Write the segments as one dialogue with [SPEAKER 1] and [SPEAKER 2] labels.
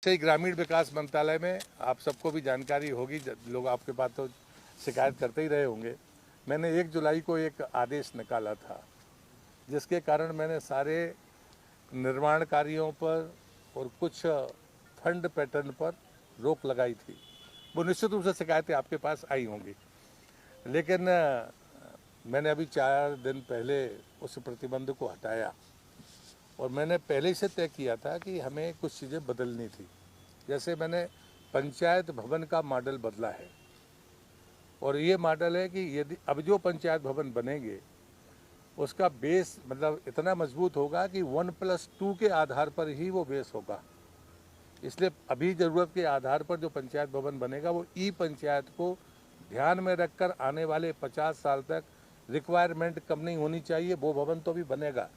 [SPEAKER 1] से ग्रामीण विकास मंत्रालय में आप सबको भी जानकारी होगी, लोग आपके पास तो शिकायत करते ही रहे होंगे। मैंने 1 जुलाई को एक आदेश निकाला था, जिसके कारण मैंने सारे निर्माण कार्यों पर और कुछ फंड पैटर्न पर रोक लगाई थी। वो निश्चित रूप से शिकायतें आपके पास आई होंगी, लेकिन मैंने अभी 4 दिन पहले उस प्रतिबंध को हटाया और मैंने पहले से तय किया था कि हमें कुछ चीज़ें बदलनी थी। जैसे मैंने पंचायत भवन का मॉडल बदला है और ये मॉडल है कि यदि अब जो पंचायत भवन बनेंगे उसका बेस मतलब इतना मजबूत होगा कि 1+2 के आधार पर ही वो बेस होगा। इसलिए अभी ज़रूरत के आधार पर जो पंचायत भवन बनेगा वो ई पंचायत को ध्यान में रखकर आने वाले 50 साल तक रिक्वायरमेंट कम नहीं होनी चाहिए। वो भवन तो भी बनेगा,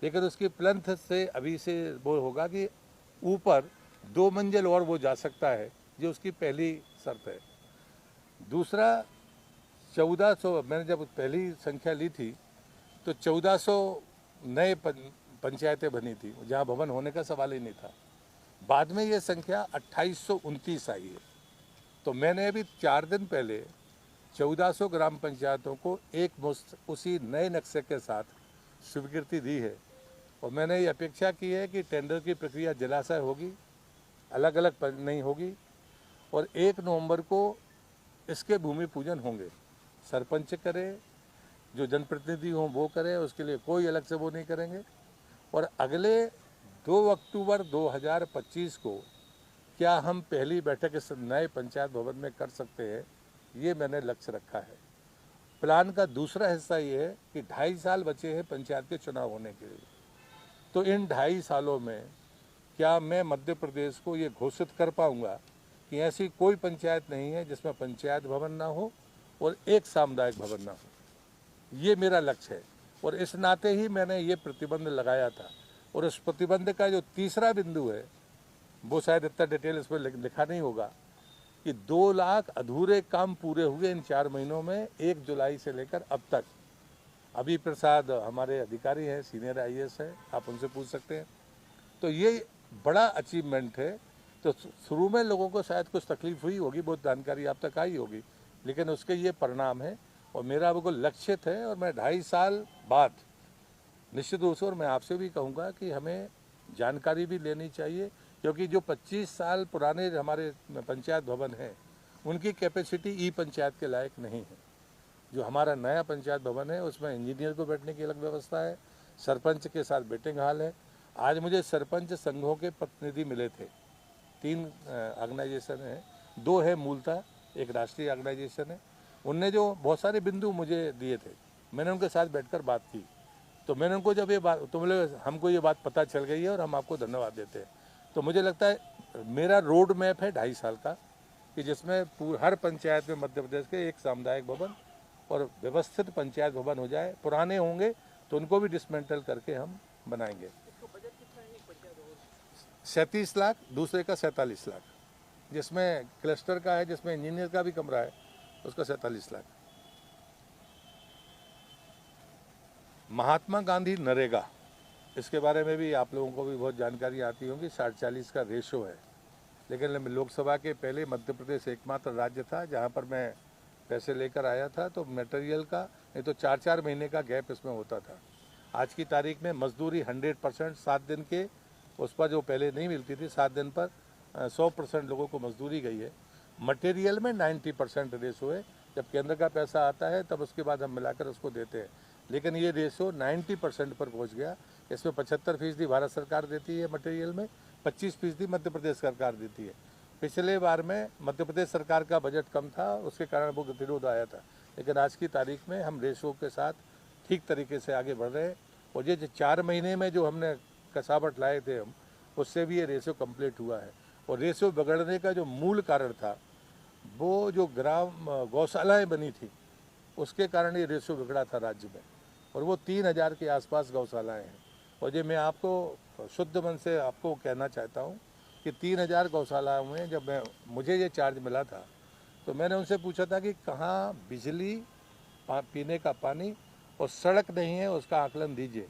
[SPEAKER 1] लेकिन उसकी प्लंथ से अभी से वो होगा कि ऊपर 2 मंजिल और वो जा सकता है, जो उसकी पहली शर्त है। दूसरा, 1400 मैंने जब पहली संख्या ली थी तो 1400 नए पंचायतें बनी थी, जहाँ भवन होने का सवाल ही नहीं था। बाद में ये संख्या 2829 आई है। तो मैंने अभी 4 दिन पहले 1400 ग्राम पंचायतों को एक मुश्त उसी नए नक्शे के साथ स्वीकृति दी है और मैंने ये अपेक्षा की है कि टेंडर की प्रक्रिया जिला से होगी, अलग अलग नहीं होगी और 1 नवंबर को इसके भूमि पूजन होंगे। सरपंच करे, जो जनप्रतिनिधि हों वो करें, उसके लिए कोई अलग से वो नहीं करेंगे। और अगले 2 अक्टूबर 2025 को क्या हम पहली बैठक इस नए पंचायत भवन में कर सकते हैं, ये मैंने लक्ष्य रखा है। प्लान का दूसरा हिस्सा ये है कि 2.5 साल बचे हैं पंचायत के चुनाव होने के लिए। तो इन 2.5 सालों में क्या मैं मध्य प्रदेश को ये घोषित कर पाऊंगा कि ऐसी कोई पंचायत नहीं है जिसमें पंचायत भवन ना हो और एक सामुदायिक भवन ना हो। ये मेरा लक्ष्य है और इस नाते ही मैंने ये प्रतिबंध लगाया था। और इस प्रतिबंध का जो तीसरा बिंदु है वो शायद इतना डिटेल इसमें लिखा नहीं होगा कि 2 लाख अधूरे काम पूरे हुए इन 4 महीनों में, 1 जुलाई से लेकर अब तक। अभी प्रसाद हमारे अधिकारी हैं, सीनियर IAS है, आप उनसे पूछ सकते हैं। तो ये बड़ा अचीवमेंट है। तो शुरू में लोगों को शायद कुछ तकलीफ हुई होगी, बहुत जानकारी आप तक आई होगी, लेकिन उसके ये परिणाम है और मेरा वो लक्षित है। और मैं 2.5 साल बाद निश्चित रूप से, और मैं आपसे भी कहूँगा कि हमें जानकारी भी लेनी चाहिए, क्योंकि जो 25 साल पुराने हमारे पंचायत भवन हैं उनकी कैपेसिटी ई पंचायत के लायक नहीं है। जो हमारा नया पंचायत भवन है उसमें इंजीनियर को बैठने की अलग व्यवस्था है, सरपंच के साथ वेटिंग हॉल है। आज मुझे सरपंच संघों के प्रतिनिधि मिले थे, 3 ऑर्गेनाइजेशन हैं, 2 है मूलतः, एक राष्ट्रीय ऑर्गेनाइजेशन है। उनने जो बहुत सारे बिंदु मुझे दिए थे, मैंने उनके साथ बैठकर बात की। तो मैंने उनको जब ये बात, तो बोले हमको ये बात पता चल गई है और हम आपको धन्यवाद देते हैं। तो मुझे लगता है मेरा रोड मैप है 2.5 साल का, कि जिसमें हर पंचायत में मध्य प्रदेश के एक सामुदायिक भवन और व्यवस्थित पंचायत भवन हो जाए। पुराने होंगे तो उनको भी डिसमेंटल करके हम बनाएंगे। 37 लाख, दूसरे का 47 लाख, जिसमें क्लस्टर का है, जिसमें इंजीनियर का भी कमरा है, उसका 47 लाख। महात्मा गांधी नरेगा, इसके बारे में भी आप लोगों को भी बहुत जानकारी आती होगी। 60-40 का रेशो है, लेकिन लोकसभा के पहले मध्य प्रदेश एकमात्र राज्य था जहां पर मैं पैसे लेकर आया था। तो मटेरियल का नहीं तो 4-4 महीने का गैप इसमें होता था। आज की तारीख में मजदूरी 100%, 7 दिन के उस पर जो पहले नहीं मिलती थी, 7 दिन पर 100% लोगों को मजदूरी गई है। मटेरियल में 90% रेशो है। जब केंद्र का पैसा आता है तब उसके बाद हम मिलाकर उसको देते हैं, लेकिन ये रेशो 90% पर पहुंच गया। इसमें 75% भारत सरकार देती है मटेरियल में, 25% मध्य प्रदेश सरकार देती है। पिछले बार में मध्य प्रदेश सरकार का बजट कम था, उसके कारण वो गतिरोध आया था, लेकिन आज की तारीख में हम रेशो के साथ ठीक तरीके से आगे बढ़ रहे हैं। और ये 4 महीने में जो हमने कसावट लाए थे हम, उससे भी ये रेशो कंप्लीट हुआ है। और रेशो बिगड़ने का जो मूल कारण था वो जो ग्राम गौशालाएँ बनी थी, उसके कारण ये रेशो बिगड़ा था राज्य में। और वो 3000 के आसपास गौशालाएँ हैं। और ये मैं आपको शुद्ध मन से आपको कहना चाहता हूँ कि 3000 गौशालाओं में जब मुझे ये चार्ज मिला था तो मैंने उनसे पूछा था कि कहाँ बिजली, पीने का पानी और सड़क नहीं है, उसका आकलन दीजिए।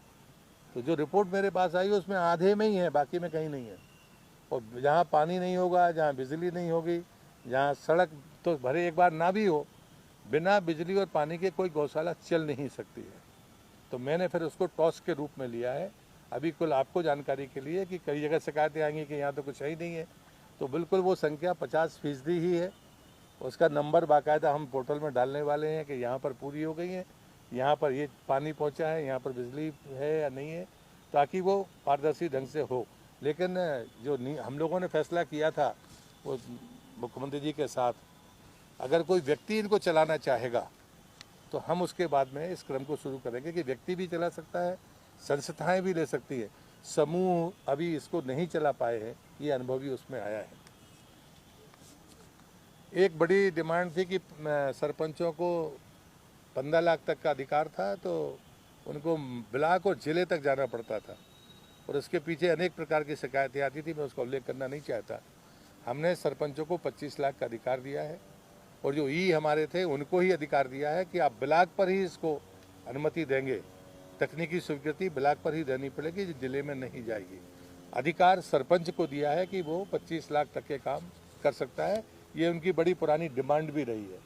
[SPEAKER 1] तो जो रिपोर्ट मेरे पास आई उसमें आधे में ही है, बाकी में कहीं नहीं है। और जहाँ पानी नहीं होगा, जहाँ बिजली नहीं होगी, जहाँ सड़क तो भरे एक बार ना भी हो, बिना बिजली और पानी के कोई गौशाला चल नहीं सकती है। तो मैंने फिर उसको टॉस के रूप में लिया है। अभी कुल आपको जानकारी के लिए कि कई जगह शिकायतें आएंगी कि यहाँ तो कुछ है ही नहीं है, तो बिल्कुल वो संख्या 50% ही है। उसका नंबर बाकायदा हम पोर्टल में डालने वाले हैं कि यहाँ पर पूरी हो गई है, यहाँ पर ये पानी पहुँचा है, यहाँ पर बिजली है या नहीं है, ताकि वो पारदर्शी ढंग से हो। लेकिन जो हम लोगों ने फैसला किया था वो मुख्यमंत्री जी के साथ, अगर कोई व्यक्ति इनको चलाना चाहेगा तो हम उसके बाद में इस क्रम को शुरू करेंगे कि व्यक्ति भी चला सकता है, संस्थाएं भी ले सकती है। समूह अभी इसको नहीं चला पाए हैं, ये अनुभव भी उसमें आया है। एक बड़ी डिमांड थी कि सरपंचों को 15 लाख तक का अधिकार था, तो उनको ब्लॉक और जिले तक जाना पड़ता था और उसके पीछे अनेक प्रकार की शिकायतें आती थी। मैं उसका उल्लेख करना नहीं चाहता। हमने सरपंचों को 25 लाख का अधिकार दिया है और जो हमारे थे उनको ही अधिकार दिया है कि आप ब्लॉक पर ही इसको अनुमति देंगे, तकनीकी स्वीकृति ब्लॉक पर ही देनी पड़ेगी, जिले में नहीं जाएगी। अधिकार सरपंच को दिया है कि वो 25 लाख तक के काम कर सकता है। ये उनकी बड़ी पुरानी डिमांड भी रही है।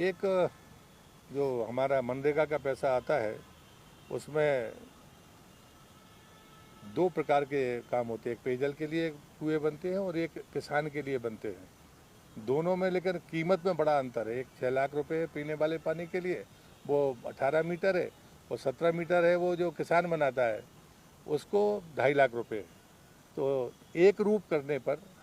[SPEAKER 1] एक जो हमारा मनरेगा का पैसा आता है उसमें 2 प्रकार के काम होते हैं। एक पेयजल के लिए कुएं बनते हैं और एक किसान के लिए बनते हैं। दोनों में लेकिन कीमत में बड़ा अंतर है। एक 6 लाख रुपए पीने वाले पानी के लिए, वो 18 मीटर है, और 17 मीटर है वो जो किसान बनाता है, उसको 2.5 लाख रुपए। तो एक रूप करने पर